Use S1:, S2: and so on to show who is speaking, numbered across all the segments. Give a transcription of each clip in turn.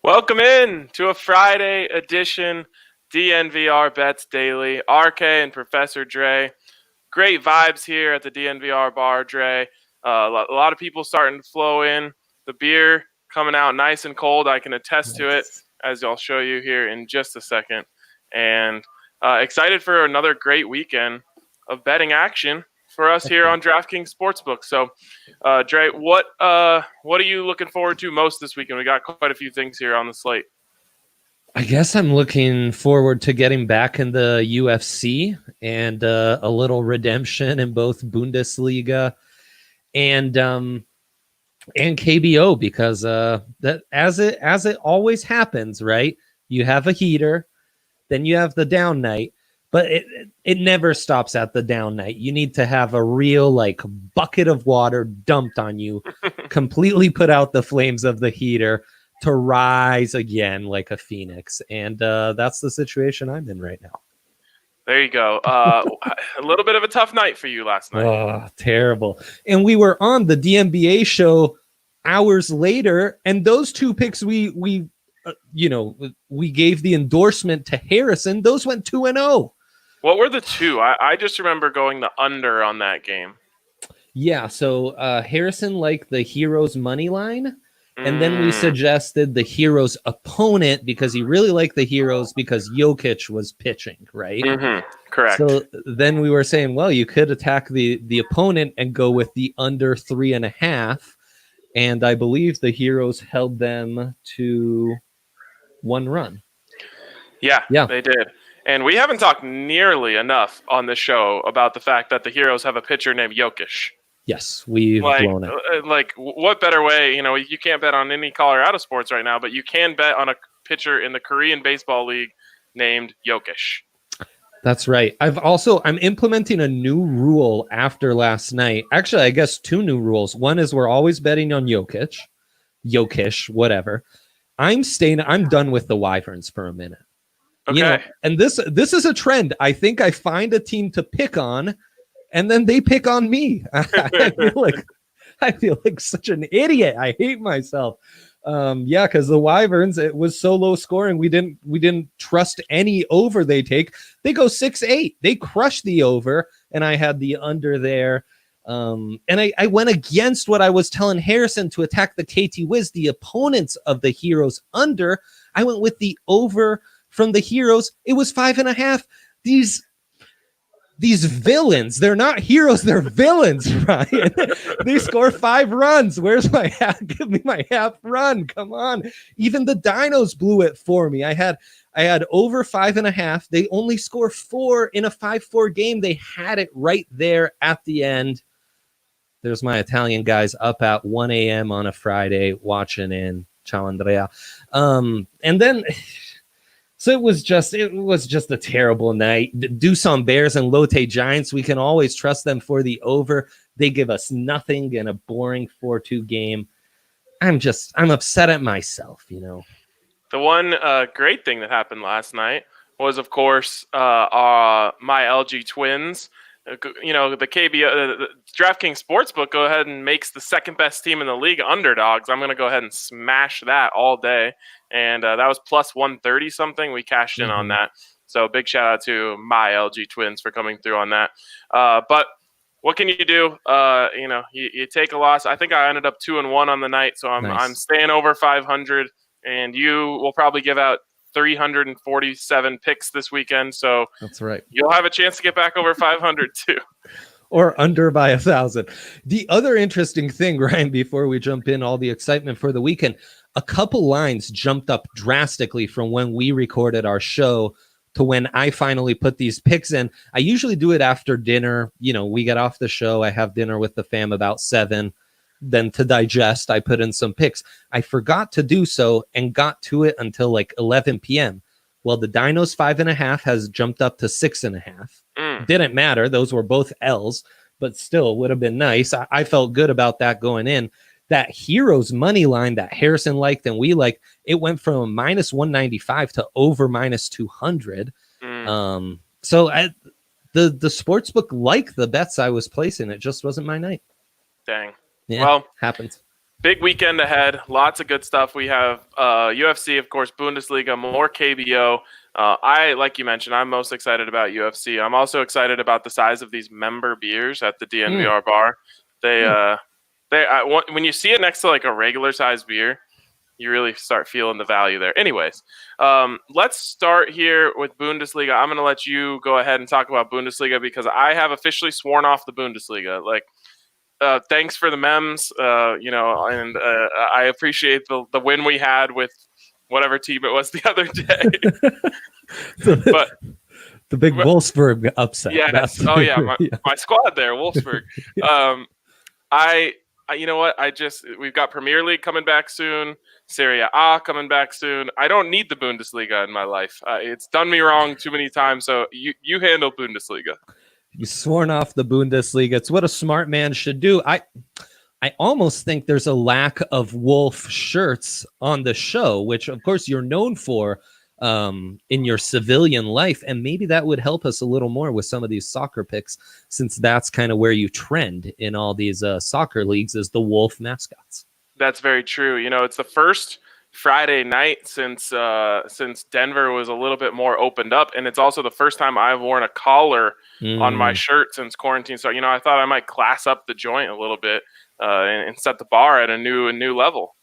S1: Welcome in to a Friday edition DNVR Bets Daily. RK and Professor Dre. Great vibes here at the DNVR bar, Dre. A lot of people starting to flow in. The beer coming out nice and cold. I can attest to it, as I'll show you here in just a second. And excited for another great weekend of betting action for us here on DraftKings Sportsbook. So, Dre, what are you looking forward to most this weekend? We got quite a few things here on the slate.
S2: I guess I'm looking forward to getting back in the UFC and a little redemption in both Bundesliga and KBO because that as it always happens, right? You have a heater, then you have the down night, but it never stops at the down night. You need to have a real bucket of water dumped on you, completely put out the flames of the heater to rise again like a phoenix. And that's the situation I'm in right now.
S1: There you go. A little bit of a tough night for you last night.
S2: Oh, terrible. And we were on the DNBA show hours later, and those two picks we gave the endorsement to Harrison. Those went 2-0.
S1: What were the two? I just remember going the under on that game.
S2: Yeah, so Harrison liked the Heroes money line, and then we suggested the Heroes opponent because he really liked the Heroes because Jokic was pitching, right?
S1: Mm-hmm. Correct.
S2: So then we were saying, well, you could attack the opponent and go with the under 3.5, and I believe the Heroes held them to 1 run.
S1: Yeah, they did. And we haven't talked nearly enough on this show about the fact that the Heroes have a pitcher named Jokic.
S2: Yes, we've blown it.
S1: What better way? You can't bet on any Colorado sports right now, but you can bet on a pitcher in the Korean Baseball League named Jokic.
S2: That's right. I'm implementing a new rule after last night. Actually, I guess 2 new rules. One is we're always betting on Jokic, whatever. I'm done with the Wyverns for a minute.
S1: Okay.
S2: And this is a trend. I think I find a team to pick on, and then they pick on me. I feel like such an idiot. I hate myself. Because the Wyverns, it was so low scoring. We didn't trust any over they take. They go 6-8. They crush the over, and I had the under there. And I went against what I was telling Harrison to attack the KT Wiz, the opponents of the Heroes under. I went with the over from the Heroes. It was 5.5. These villains, they're not heroes, they're villains, Ryan. They score 5 runs. Where's my half? Give me my half run. Come on. Even the Dinos blew it for me. I had over 5.5. They only score 4 in a 5-4 game. They had it right there at the end. There's my Italian guys up at 1 a.m. on a Friday watching in Ciao Andrea. And then so it was just a terrible night. Doosan Bears and Lotte Giants, we can always trust them for the over. They give us nothing in a boring 4-2 game. I'm upset at myself,
S1: The one great thing that happened last night was, of course, my LG Twins. The KBO, the DraftKings Sportsbook, go ahead and makes the second best team in the league underdogs. I'm going to go ahead and smash that all day. And that was plus 130 something. We cashed in on that. So big shout out to my LG Twins for coming through on that. But what can you do? You take a loss. I think I ended up 2-1 on the night. So I'm staying over 500. And you will probably give out 347 picks this weekend. So
S2: that's right.
S1: You'll have a chance to get back over 500 too.
S2: Or under by 1,000. The other interesting thing, Ryan, before we jump in, all the excitement for the weekend, a couple lines jumped up drastically from when we recorded our show to when I finally put these picks in. I usually do it after dinner. We get off the show. I have dinner with the fam about 7. Then to digest, I put in some picks. I forgot to do so and got to it until 11 p.m. Well, the Dinos 5.5 has jumped up to 6.5. Didn't matter. Those were both L's, but still would have been nice. I felt good about that going in. That Heroes money line that Harrison liked and we liked, it went from minus 195 to over minus 200. So the sportsbook liked the bets I was placing. It just wasn't my night.
S1: Dang.
S2: Yeah,
S1: well,
S2: happens.
S1: big weekend ahead. Lots of good stuff. We have UFC, of course, Bundesliga, more KBO. Like you mentioned, I'm most excited about UFC. I'm also excited about the size of these member beers at the DNVR bar. When you see it next to like a regular size beer, you really start feeling the value there. Anyways, let's start here with Bundesliga. I'm going to let you go ahead and talk about Bundesliga because I have officially sworn off the Bundesliga. Thanks for the memes, and I appreciate the win we had with whatever team it was the other day. But
S2: the big Wolfsburg upset.
S1: Yes. My squad there, Wolfsburg. You know what? We've got Premier League coming back soon, Serie A coming back soon. I don't need the Bundesliga in my life. It's done me wrong too many times. So you handle Bundesliga.
S2: You sworn off the Bundesliga. It's what a smart man should do. I almost think there's a lack of Wolf shirts on the show, which of course you're known for in your civilian life. And maybe that would help us a little more with some of these soccer picks, since that's kind of where you trend in all these soccer leagues is the Wolf mascots.
S1: That's very true. It's the first Friday night since Denver was a little bit more opened up, and it's also the first time I've worn a collar on my shirt since quarantine. So I thought I might class up the joint a little bit and set the bar at a new level.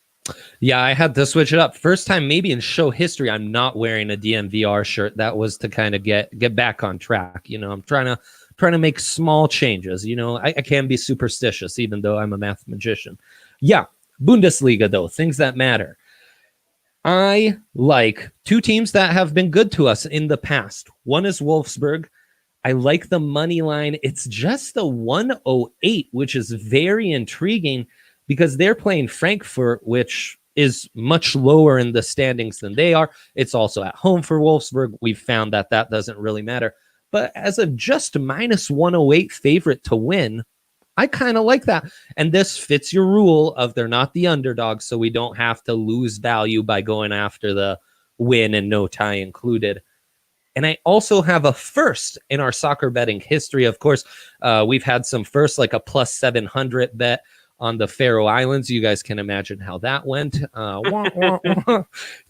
S2: Yeah, I had to switch it up. First time maybe in show history I'm not wearing a DNVR shirt. That was to kind of get back on track. I'm trying to make small changes. I can be superstitious even though I'm a math magician. Yeah, Bundesliga though, things that matter. I like two teams that have been good to us in the past. One is Wolfsburg. I like the money line. It's just the 108, which is very intriguing because they're playing Frankfurt, which is much lower in the standings than they are. It's also at home for Wolfsburg. We've found that doesn't really matter. But as a just minus 108 favorite to win, I kind of like that. And this fits your rule of they're not the underdog, so we don't have to lose value by going after the win and no tie included. And I also have a first in our soccer betting history. Of course, we've had some firsts, like a plus 700 bet on the Faroe Islands. You guys can imagine how that went.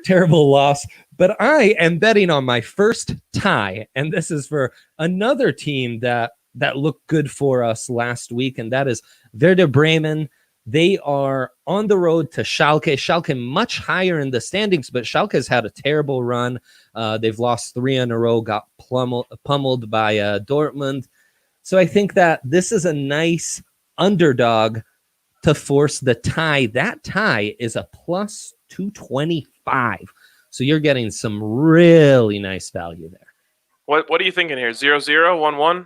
S2: Terrible loss. But I am betting on my first tie. And this is for another team that looked good for us last week, and that is Werder Bremen. They are on the road to Schalke. Schalke much higher in the standings, but Schalke has had a terrible run. They've lost 3 in a row, got pummeled by Dortmund. So I think that this is a nice underdog to force the tie. That tie is a plus 225. So you're getting some really nice value there.
S1: What are you thinking here? 0-0, 1-1?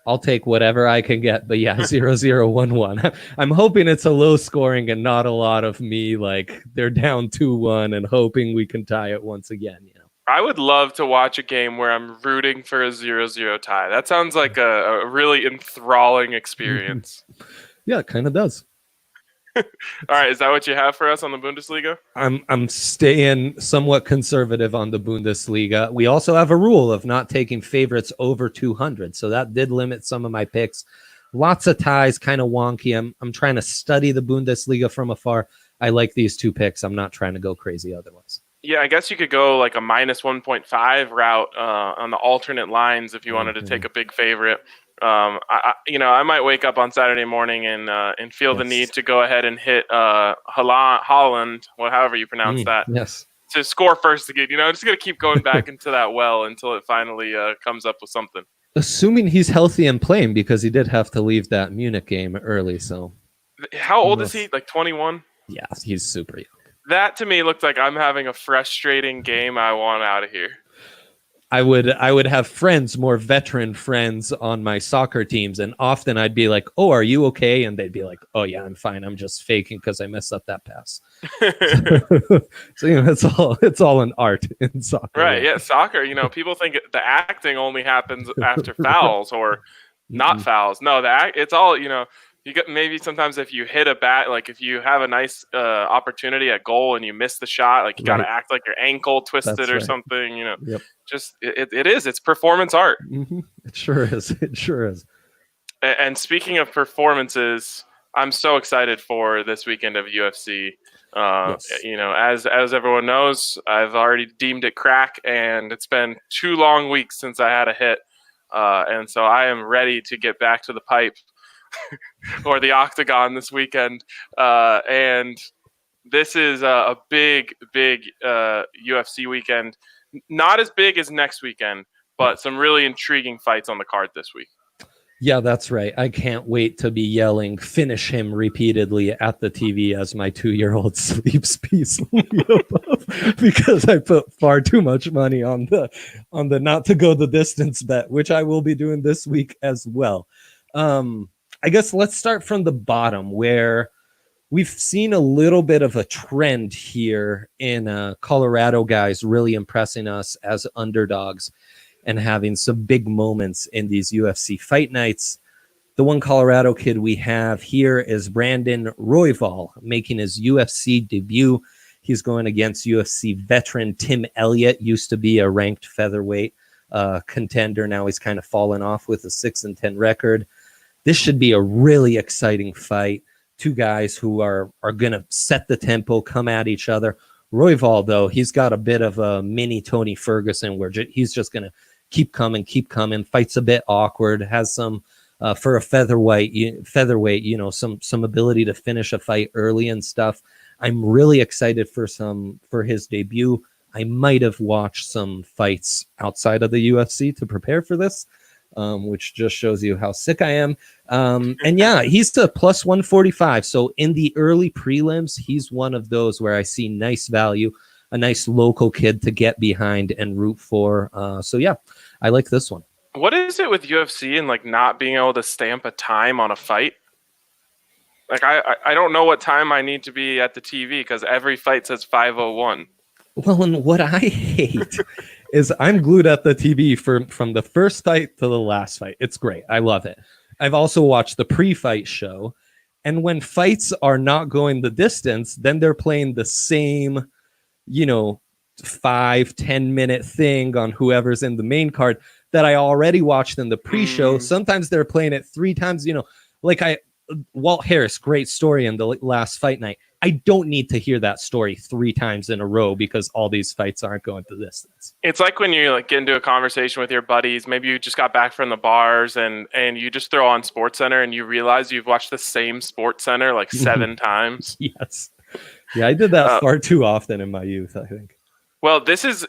S2: I'll take whatever I can get, but yeah, 0-0-1-1. I'm hoping it's a low scoring and not a lot of me like they're down 2-1 and hoping we can tie it once again.
S1: I would love to watch a game where I'm rooting for a 0-0 tie. That sounds like a really enthralling experience.
S2: Yeah, it kind of does.
S1: All right, is that what you have for us on the Bundesliga?
S2: I'm staying somewhat conservative on the Bundesliga. We also have a rule of not taking favorites over 200, so that did limit some of my picks. Lots of ties, kind of wonky. I'm trying to study the Bundesliga from afar. I like these two picks. I'm not trying to go crazy otherwise.
S1: Yeah, I guess you could go like a minus 1.5 route on the alternate lines if you wanted to take a big favorite. I might wake up on Saturday morning and feel the need to go ahead and hit Holland, however you pronounce that.
S2: Yes.
S1: To score first again. I'm just going to keep going back into that well until it finally comes up with something.
S2: Assuming he's healthy and playing, because he did have to leave that Munich game early. So,
S1: how old is he? Like 21?
S2: Yeah, he's super young.
S1: That to me looked like I'm having a frustrating game. I want out of here.
S2: I would have friends, more veteran friends on my soccer teams, and often I'd be like, "Oh, are you okay?" And they'd be like, "Oh yeah, I'm fine. I'm just faking because I messed up that pass." So it's all an art in soccer.
S1: Right? Yeah, soccer. People think the acting only happens after fouls or not fouls. No, it's all. You get maybe sometimes if you hit a bat, like if you have a nice opportunity at goal and you miss the shot, like you got to act like your ankle twisted or something.
S2: Yep.
S1: Just it's performance art.
S2: Mm-hmm. It sure is.
S1: And speaking of performances, I'm so excited for this weekend of UFC.
S2: Yes.
S1: As everyone knows, I've already deemed it crack, and it's been 2 long weeks since I had a hit, and so I am ready to get back to the pipe or the octagon this weekend. And this is a big, big UFC weekend. Not as big as next weekend, but some really intriguing fights on the card this week.
S2: Yeah, that's right. I can't wait to be yelling "finish him" repeatedly at the TV as my 2-year-old sleeps peacefully above, because I put far too much money on the not to go the distance bet, which I will be doing this week as well. I guess let's start from the bottom, where we've seen a little bit of a trend here in Colorado guys really impressing us as underdogs and having some big moments in these UFC fight nights. The one Colorado kid we have here is Brandon Royval, making his UFC debut. He's going against UFC veteran Tim Elliott, used to be a ranked featherweight contender. Now he's kind of fallen off with a 6-10 record. This should be a really exciting fight. Two guys who are going to set the tempo, come at each other. Royval, though, he's got a bit of a mini Tony Ferguson, where he's just going to keep coming. Fight's a bit awkward, has some for a featherweight, some ability to finish a fight early and stuff. I'm really excited for his debut. I might have watched some fights outside of the UFC to prepare for this, which just shows you how sick I am. And yeah, he's to plus 145. So in the early prelims, he's one of those where I see nice value, a nice local kid to get behind and root for. So yeah, I like this one.
S1: What is it with UFC and like not being able to stamp a time on a fight? Like I don't know what time I need to be at the TV because every fight says 5:01.
S2: Well, and what I hate is I'm glued at the TV from the first fight to the last fight. It's great. I love it. I've also watched the pre-fight show, and when fights are not going the distance, then they're playing the same, 5-10 minute thing on whoever's in the main card that I already watched in the pre-show. Sometimes they're playing it 3 times, like Walt Harris, great story in the last fight night. I don't need to hear that story 3 times in a row because all these fights aren't going the distance.
S1: It's like when you get into a conversation with your buddies, maybe you just got back from the bars and you just throw on SportsCenter and you realize you've watched the same SportsCenter like 7 times.
S2: Yes. Yeah, I did that far too often in my youth, I think.
S1: Well, this is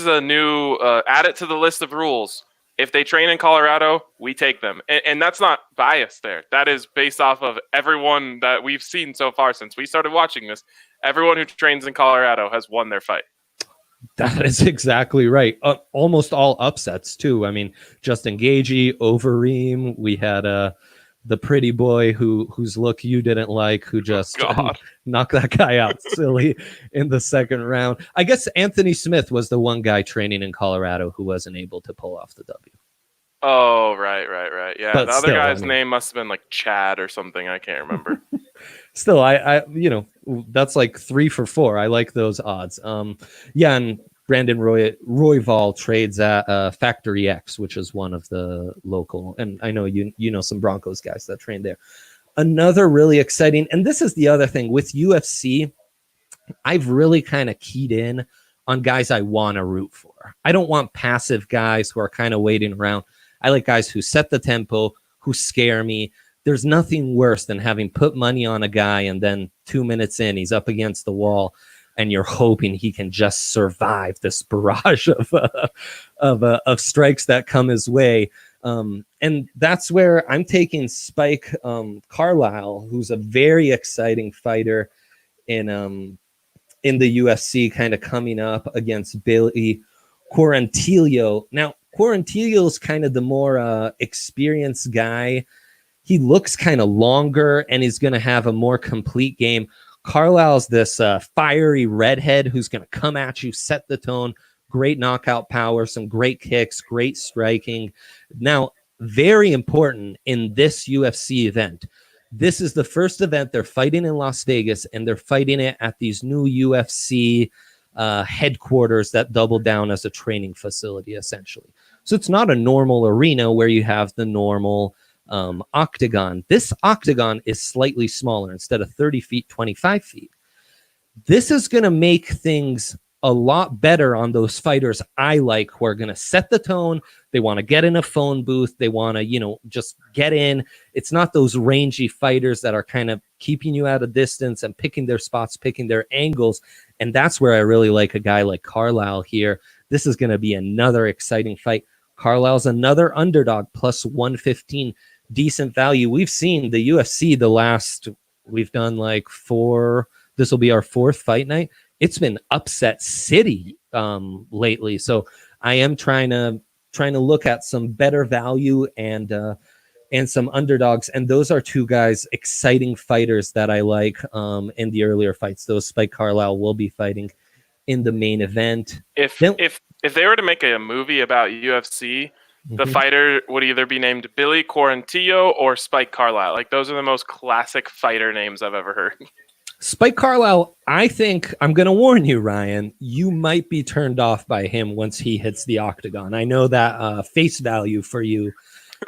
S1: a new add it to the list of rules. If they train in Colorado, we take them. And that's not biased there. That is based off of everyone that we've seen so far since we started watching this. Everyone who trains in Colorado has won their fight.
S2: That is exactly right. Almost all upsets, too. I mean, Justin Gaethje, Overeem. We had the pretty boy whose look you didn't like, who just knocked that guy out silly in the second round. I guess Anthony Smith was the one guy training in Colorado who wasn't able to pull off the W.
S1: Oh, right. Yeah, but the other guy's name must have been like Chad or something. I can't remember.
S2: Still, I that's like 3 for 4. I like those odds. Yeah, and Brandon Royval trades at Factory X, which is one of the local, and I know you know some Broncos guys that train there. Another really exciting, and this is the other thing with UFC, I've really kind of keyed in on guys I want to root for. I don't want passive guys who are kind of waiting around. I like guys who set the tempo, who scare me. There's nothing worse than having put money on a guy and then 2 minutes in, he's up against the wall and you're hoping he can just survive this barrage of strikes that come his way. And that's where I'm taking Spike Carlisle, who's a very exciting fighter in the UFC, kind of coming up against Billy Quarantillo. Now, Quarantillo is kind of the more experienced guy. He looks kind of longer, and he's going to have a more complete game. Carlisle's this fiery redhead who's going to come at you, set the tone, great knockout power, some great kicks, great striking. Now, very important in this UFC event. This is the first event they're fighting in Las Vegas, and they're fighting it at these new UFC headquarters that double down as a training facility, essentially. So it's not a normal arena where you have the normal octagon. This octagon is slightly smaller. Instead of 30 feet, 25 feet. This is going to make things a lot better on those fighters I like, who are going to set the tone. They want to get in a phone booth. They want to, just get in. It's not those rangy fighters that are kind of keeping you at a distance and picking their spots, picking their angles. And that's where I really like a guy like Carlisle here. This is going to be another exciting fight. Carlisle's another underdog, plus 115, decent value. We've seen the UFC we've done like 4. This will be our 4th fight night. It's been upset city lately. So I am trying to look at some better value and some underdogs. And those are 2 guys, exciting fighters that I like in the earlier fights. Those Spike Carlisle will be fighting in the main event.
S1: If they were to make a movie about UFC, the fighter would either be named Billy Quarantillo or Spike Carlisle. Like, those are the most classic fighter names I've ever heard.
S2: Spike Carlisle, I think, I'm going to warn you, Ryan, you might be turned off by him once he hits the octagon. I know that face value for you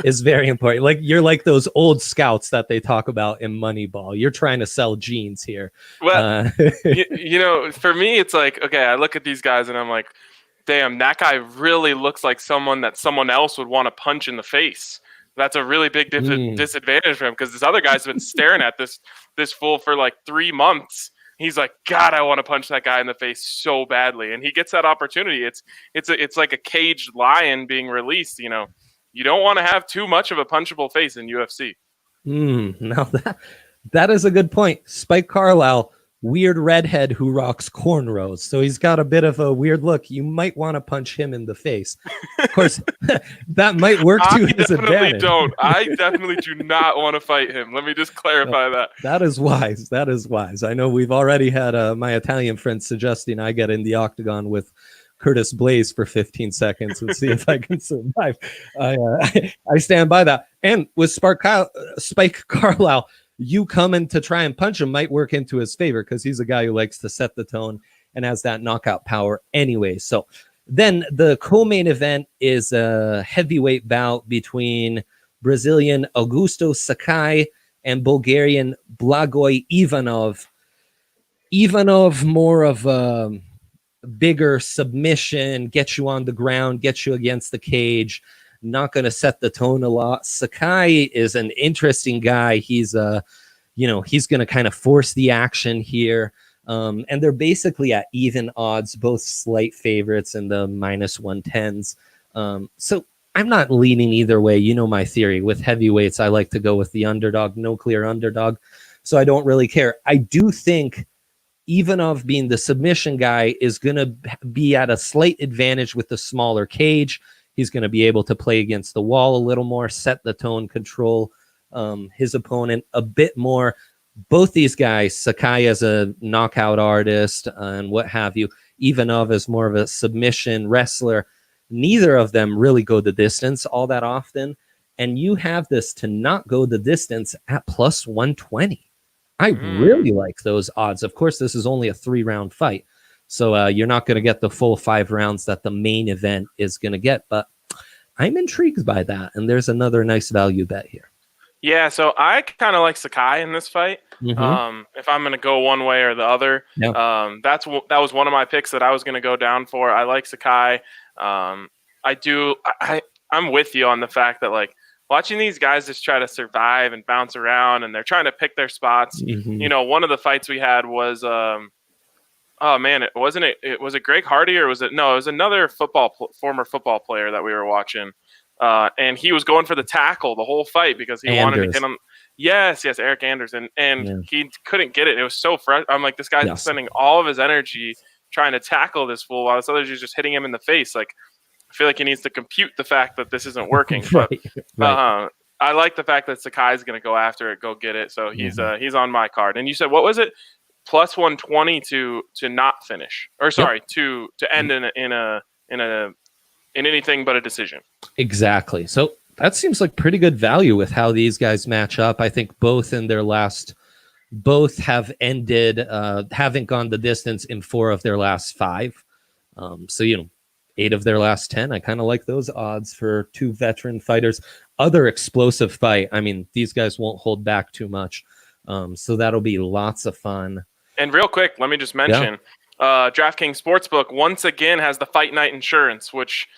S2: is very important. Like, you're like those old scouts that they talk about in Moneyball. You're trying to sell jeans here.
S1: Well, for me, it's like, okay, I look at these guys and I'm like, damn, that guy really looks like someone that someone else would want to punch in the face. That's a really big disadvantage for him, because this other guy's been staring at this fool for like 3 months. He's like, God, I want to punch that guy in the face so badly, and he gets that opportunity. It's like a caged lion being released. You don't want to have too much of a punchable face in UFC.
S2: Now that is a good point. Spike Carlisle, weird redhead who rocks cornrows, so he's got a bit of a weird look. You might want to punch him in the face. Of course, that might work to his advantage.
S1: I definitely do not want to fight him. Let me just clarify that.
S2: That is wise. I know we've already had my Italian friends suggesting I get in the octagon with Curtis Blaze for 15 seconds and see if I can survive. I stand by that. And with Spike Carlisle, you coming to try and punch him might work into his favor, because he's a guy who likes to set the tone and has that knockout power anyway. So then the co-main event is a heavyweight bout between Brazilian Augusto Sakai and Bulgarian Blagoj Ivanov. Ivanov, more of a bigger submission, get you on the ground, get you against the cage. Not going to set the tone a lot. Sakai is an interesting guy. He's he's going to kind of force the action here. And they're basically at even odds, both slight favorites in the minus 110s. So I'm not leaning either way. You know my theory. With heavyweights, I like to go with the underdog, no clear underdog. So I don't really care. I do think Ivanov, being the submission guy, is going to be at a slight advantage with the smaller cage. He's going to be able to play against the wall a little more, set the tone, control his opponent a bit more. Both these guys, Sakai as a knockout artist and what have you, Ivanov as more of a submission wrestler. Neither of them really go the distance all that often. And you have this to not go the distance at plus 120. I really like those odds. Of course, this is only a 3-round fight. So you're not going to get the full 5 rounds that the main event is going to get. But I'm intrigued by that. And there's another nice value bet here.
S1: Yeah, so I kind of like Sakai in this fight. If I'm going to go one way or the other, that was one of my picks that I was going to go down for. I like Sakai. I'm with you on the fact that, like, watching these guys just try to survive and bounce around, and they're trying to pick their spots. One of the fights we had was, was it Greg Hardy, or was it? No, it was another former football player that we were watching. And he was going for the tackle the whole fight because he wanted to get him. Yes, Eric Anderson. And he couldn't get it. It was so fresh. I'm like, this guy's spending all of his energy trying to tackle this fool while this other dude's just hitting him in the face. Like, I feel like he needs to compute the fact that this isn't working.
S2: Right.
S1: I like the fact that Sakai's going to go after it, go get it. So he's on my card. And you said, what was it? Plus 120 to not finish, or sorry, to end in anything but a decision.
S2: Exactly. So that seems like pretty good value with how these guys match up. I think both have ended, haven't gone the distance in 4 of their last 5. So, 8 of their last 10. I kind of like those odds for 2 veteran fighters. Other explosive fight. I mean, these guys won't hold back too much. So that'll be lots of fun.
S1: And real quick, let me just mention, DraftKings Sportsbook once again has the Fight Night Insurance, which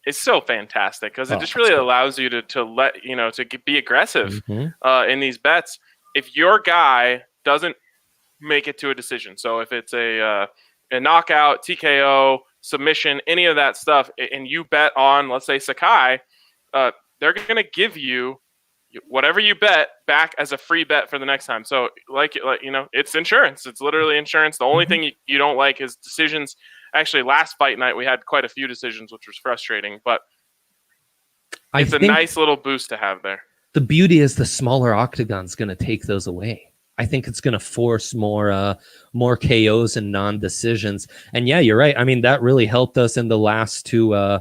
S1: is so fantastic because it just really allows you to let, to be aggressive in these bets. If your guy doesn't make it to a decision, so if it's a knockout, TKO, submission, any of that stuff, and you bet on, let's say, Sakai, they're going to give you whatever you bet back as a free bet for the next time. So it's insurance. It's literally insurance. The only thing you don't like is decisions. Actually, last fight night we had quite a few decisions, which was frustrating, but it's a nice little boost to have there.
S2: The beauty is the smaller octagon's going to take those away. I think it's going to force more KOs and non-decisions. And yeah, you're right. I mean, that really helped us in the last 2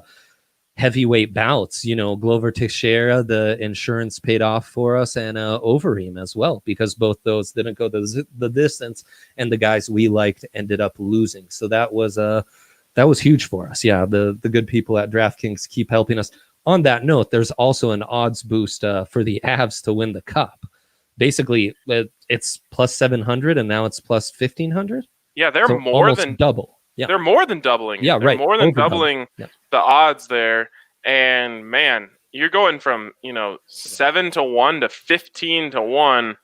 S2: heavyweight bouts. Glover Teixeira, the insurance paid off for us, and Overeem as well, because both those didn't go the distance, and the guys we liked ended up losing. So that was huge for us. Yeah, the good people at DraftKings keep helping us. On that note, there's also an odds boost for the Avs to win the cup. Basically, it's plus 700, and now it's plus 1,500.
S1: Yeah, they're so more than
S2: double. Yeah,
S1: they're more than doubling.
S2: Yeah,
S1: they're
S2: right.
S1: More than doubling the odds there. And man, you're going from 7 to 1 to 15 to 1.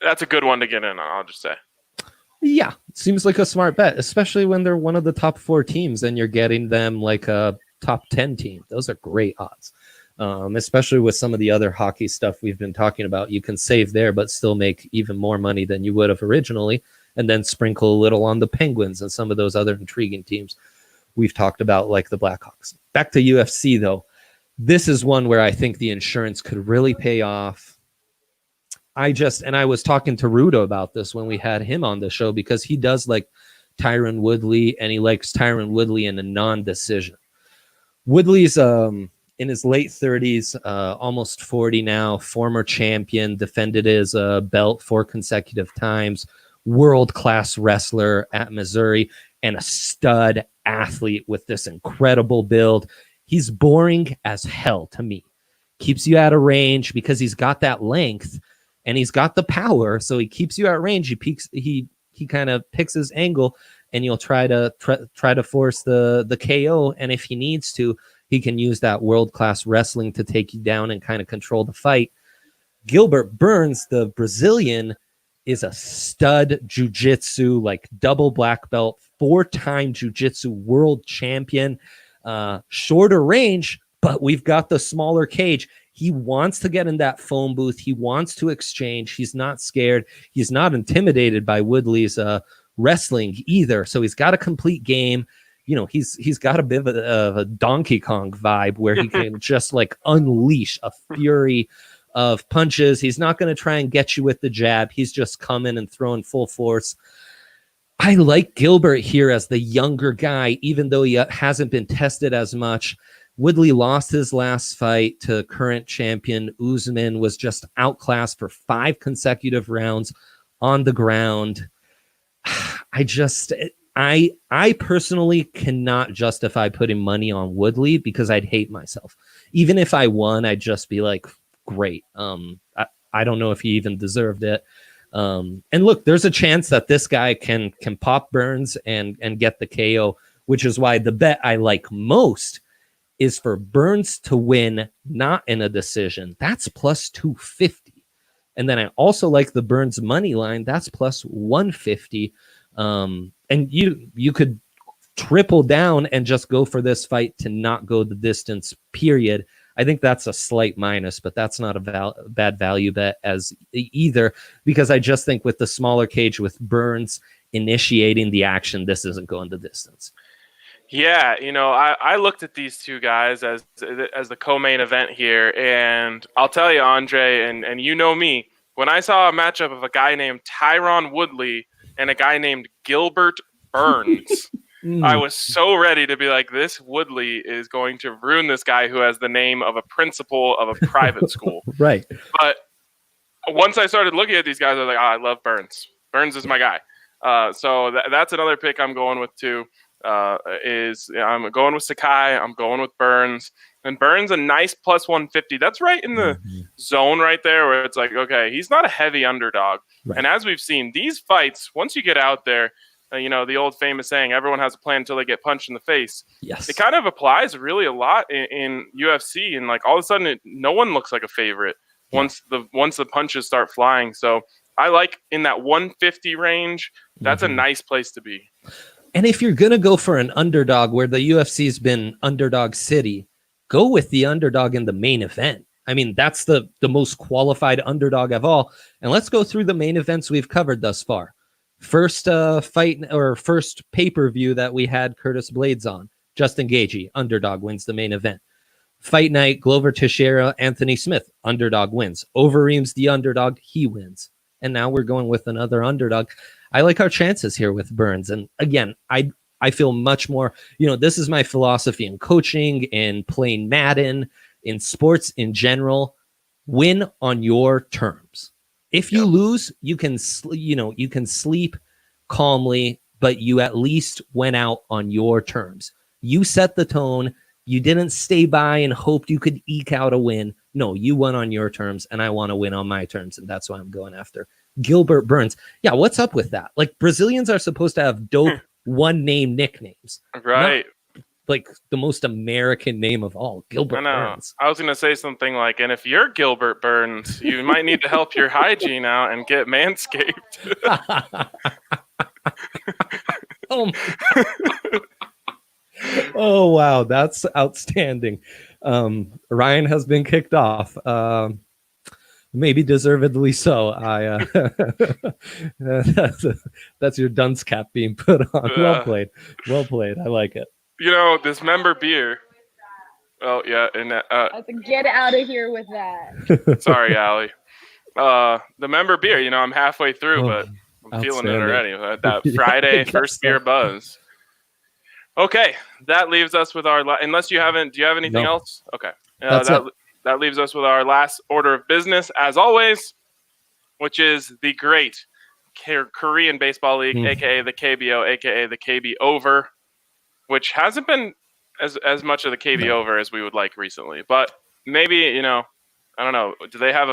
S1: That's a good one to get in on, I'll just say.
S2: Yeah, seems like a smart bet, especially when they're one of the top 4 teams, and you're getting them like a top 10 team. Those are great odds. Especially with some of the other hockey stuff we've been talking about. You can save there, but still make even more money than you would have originally, and then sprinkle a little on the Penguins and some of those other intriguing teams we've talked about, like the Blackhawks. Back to UFC, though. This is one where I think the insurance could really pay off. I was talking to Rudo about this when we had him on the show, because he does like Tyron Woodley, and he likes Tyron Woodley in a non-decision. Woodley's in his late 30s, almost 40 now, former champion, defended his belt 4 consecutive times, world-class wrestler at Missouri, and a stud athlete with this incredible build. He's boring as hell to me. Keeps you out of range because he's got that length and he's got the power, so he keeps you at range. He kind of picks his angle, and you'll try to force the KO, and if he needs to, he can use that world-class wrestling to take you down and kind of control the fight. Gilbert Burns, the Brazilian, is a stud jiu-jitsu, like double black belt, 4-time jiu-jitsu world champion. Shorter range, but we've got the smaller cage. He wants to get in that phone booth. He wants to exchange. He's not scared. He's not intimidated by Woodley's wrestling either. So he's got a complete game. He's got a bit of a Donkey Kong vibe where he can just like unleash a fury of punches. He's not going to try and get you with the jab. He's just coming and throwing full force. I like Gilbert here as the younger guy, even though he hasn't been tested as much. Woodley lost his last fight to current champion Usman, was just outclassed for 5 consecutive rounds on the ground. I personally cannot justify putting money on Woodley because I'd hate myself. Even if I won, I'd just be like, great. I don't know if he even deserved it. And look, there's a chance that this guy can pop Burns and get the KO, which is why the bet I like most is for Burns to win, not in a decision. That's plus 250. And then I also like the Burns money line. That's plus 150. And you could triple down and just go for this fight to not go the distance, period. I think that's a slight minus, but that's not a bad value bet as either, because I just think with the smaller cage, with Burns initiating the action, this isn't going the distance.
S1: Yeah, I looked at these two guys as the co-main event here, and I'll tell you, Andre, and you know me, when I saw a matchup of a guy named Tyron Woodley and a guy named Gilbert Burns, I was so ready to be like, this Woodley is going to ruin this guy who has the name of a principal of a private school.
S2: Right.
S1: But once I started looking at these guys, I was like, I love Burns. Burns is my guy. So that's another pick I'm going with too. I'm going with Sakai. I'm going with Burns. And Burns a nice plus 150. That's right in the zone right there where it's like, okay, he's not a heavy underdog.
S2: Right.
S1: And as we've seen, these fights, once you get out there, the old famous saying, everyone has a plan until they get punched in the face.
S2: Yes.
S1: It kind of applies really a lot in UFC. And like all of a sudden, no one looks like a favorite once the punches start flying. So I like in that 150 range. That's a nice place to be.
S2: And if you're going to go for an underdog where the UFC's been underdog city, go with the underdog in the main event. I mean, that's the most qualified underdog of all. And let's go through the main events we've covered thus far. First fight or first pay-per-view that we had Curtis Blades on. Justin Gaethje, underdog, wins the main event. Fight night, Glover Teixeira, Anthony Smith, underdog wins. Overeem's the underdog, he wins. And now we're going with another underdog. I like our chances here with Burns. And again, I feel much more, this is my philosophy in coaching, in playing Madden, in sports in general. Win on your terms. If you lose, you can sleep calmly, but you at least went out on your terms. You set the tone. You didn't stay by and hoped you could eke out a win. No, you won on your terms, and I want to win on my terms, and that's why I'm going after Gilbert Burns. Yeah, what's up with that? Like, Brazilians are supposed to have dope one-name nicknames.
S1: Right.
S2: Not, like, the most American name of all, Gilbert Burns.
S1: I was going to say something like, and if you're Gilbert Burns, you might need to help your hygiene out and get Manscaped.
S2: Oh, oh, wow. That's outstanding. Ryan has been kicked off. Maybe deservedly so. That's your dunce cap being put on. Well played. Well played. I like it.
S1: This member beer. Oh, yeah. And
S3: I have to get out of here with that.
S1: Sorry, Allie. The member beer, I'm halfway through, but I'm feeling it already. That Friday first beer buzz. Okay, that leaves us with our unless you haven't. Do you have anything else? Okay, that leaves us with our last order of business, as always, which is the great Korean Baseball League, aka the KBO, aka the KB over, which hasn't been as much of the KB over as we would like recently. But maybe I don't know. Do they have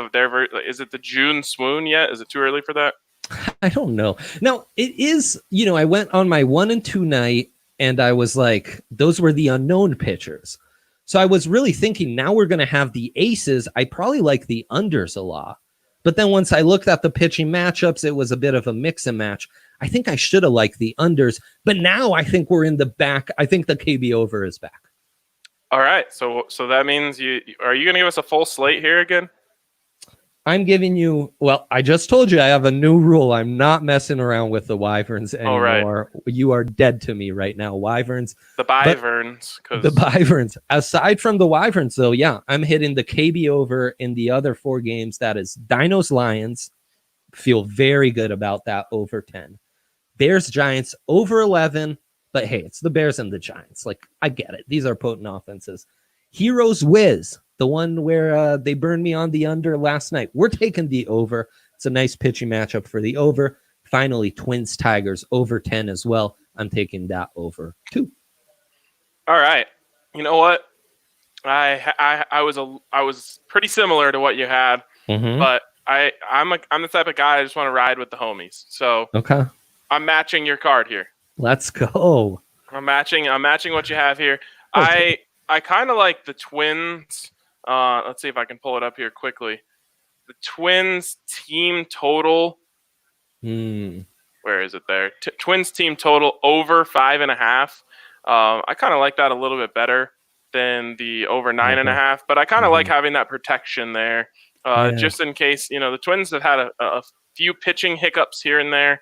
S1: is it the June swoon yet? Is it too early for that?
S2: I don't know. Now it is. I went on my 1 and 2 night. And I was like, those were the unknown pitchers. So I was really thinking, now we're going to have the aces. I probably like the unders a lot. But then once I looked at the pitching matchups, it was a bit of a mix and match. I think I should have liked the unders. But now I think we're in the back. I think the KB over is back.
S1: All right. So that means are you going to give us a full slate here again?
S2: I'm giving you, I just told you I have a new rule. I'm not messing around with the Wyverns anymore. Right. You are dead to me right now, Wyverns.
S1: The Wyverns.
S2: The Wyverns. Aside from the Wyverns, though, I'm hitting the KB over in the other 4 games. That is Dinos Lions. Feel very good about that over 10. Bears Giants over 11. But hey, it's the Bears and the Giants. Like, I get it. These are potent offenses. Heroes Wiz. The one where they burned me on the under last night. We're taking the over. It's a nice pitching matchup for the over. Finally, Twins Tigers over 10 as well. I'm taking that over too. All
S1: right. You know what? I was pretty similar to what you had, but I'm the type of guy I just want to ride with the homies. So
S2: okay,
S1: I'm matching your card here.
S2: Let's go.
S1: I'm matching what you have here. Okay. I kind of like the Twins. Let's see if I can pull it up here quickly. The Twins team total. Where is it there? Twins team total over 5.5. I kind of like that a little bit better than the over 9.5, but I kind of like having that protection there, just in case. The Twins have had a few pitching hiccups here and there,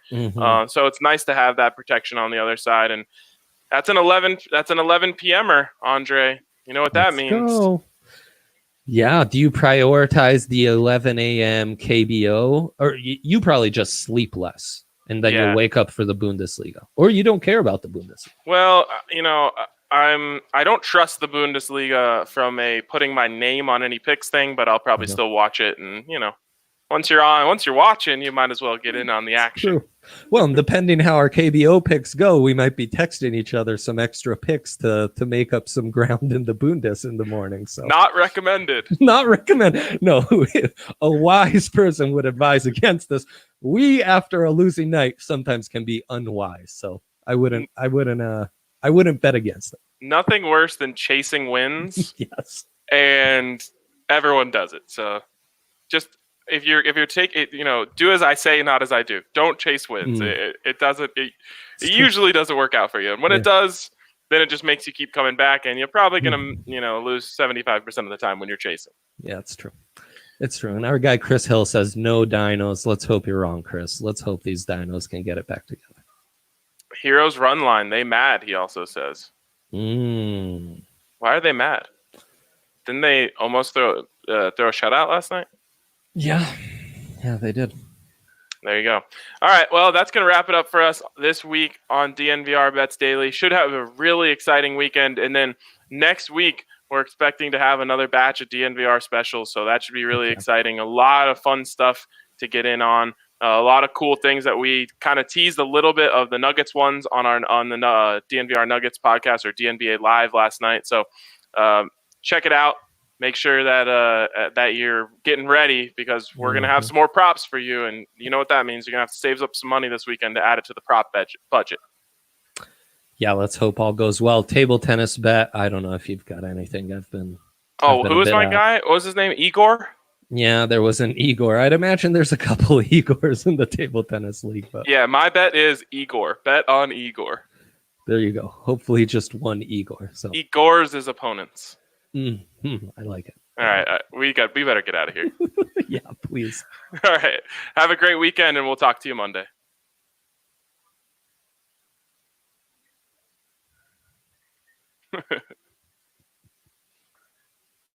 S1: so it's nice to have that protection on the other side. And that's an 11 p.m.er, Andre. You know what that means?
S2: Go. Yeah. Do you prioritize the 11 a.m. KBO, or you probably just sleep less and then you'll wake up for the Bundesliga, or you don't care about the Bundesliga?
S1: Well, I don't trust the Bundesliga from a putting my name on any picks thing, but I'll probably still watch it and once you're watching, you might as well get in on the action.
S2: True. Well, and depending how our KBO picks go, we might be texting each other some extra picks to make up some ground in the Bundes in the morning. So
S1: Not recommended.
S2: not recommend. No, a wise person would advise against this. We, after a losing night, sometimes can be unwise. So I wouldn't bet against it.
S1: Nothing worse than chasing wins,
S2: Yes.
S1: and everyone does it. So just if you're do as I say, not as I do. Don't chase wins. It usually doesn't work out for you. And when it does, then it just makes you keep coming back, and you're probably gonna lose 75% of the time when you're chasing.
S2: Yeah, it's true. It's true. And our guy Chris Hill says no dinos. Let's hope you're wrong, Chris. Let's hope these dinos can get it back together.
S1: Heroes run line, they mad, he also says.
S2: Why
S1: Why are they mad? Didn't they almost throw a shutout last night?
S2: Yeah, they did.
S1: There you go. All right, well, that's going to wrap it up for us this week on DNVR Bets Daily. Should have a really exciting weekend. And then next week, we're expecting to have another batch of DNVR specials, so that should be really exciting. A lot of fun stuff to get in on. A lot of cool things that we kind of teased a little bit of the Nuggets ones on the DNVR Nuggets podcast or DNVA Live last night. So check it out. Make sure that you're getting ready, because we're going to have some more props for you. And you know what that means. You're going to have to save up some money this weekend to add it to the prop budget.
S2: Yeah, let's hope all goes well. Table tennis bet. I don't know if you've got anything. I've been
S1: who was my guy? What was his name? Igor?
S2: Yeah, there was an Igor. I'd imagine there's a couple of Igors in the table tennis league. But
S1: yeah, my bet is Igor. Bet on Igor.
S2: There you go. Hopefully just one Igor. So
S1: Igor's his opponents.
S2: I like it.
S1: All right, we better get out of here.
S2: Yeah, please.
S1: All right, have a great weekend, and we'll talk to you Monday.